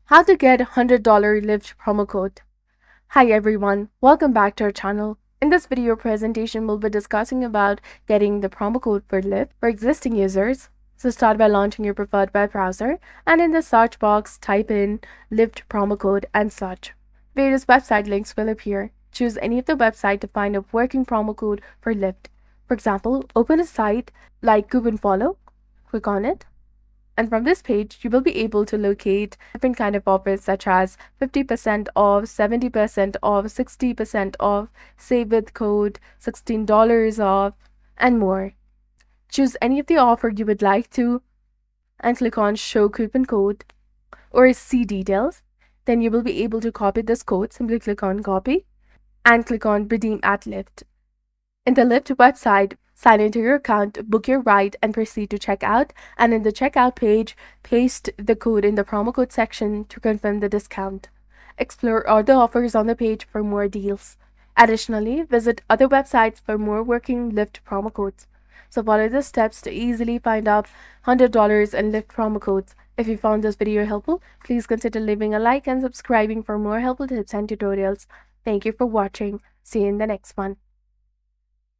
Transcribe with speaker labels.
Speaker 1: How to get $100 Lyft promo code. Hi everyone, welcome back to our channel. In this video presentation, we'll be discussing about getting the promo code for Lyft for existing users. So start by launching your preferred web browser and in the search box, type in Lyft promo code and search. Various website links will appear. Choose any of the website to find a working promo code for Lyft. For example, open a site like CouponFollow, click on it. And from this page, you will be able to locate different kind of offers such as 50% off, 70% off, 60% off, save with code, $16 off, and more. Choose any of the offer you would like to and click on show coupon code or see details. Then you will be able to copy this code. Simply click on copy and click on redeem at Lyft. In the Lyft website, sign into your account, book your ride, and proceed to checkout. And in the checkout page, paste the code in the promo code section to confirm the discount. Explore other offers on the page for more deals. Additionally, visit other websites for more working Lyft promo codes. So follow the steps to easily find out $100 in Lyft promo codes. If you found this video helpful, please consider leaving a like and subscribing for more helpful tips and tutorials. Thank you for watching. See you in the next one.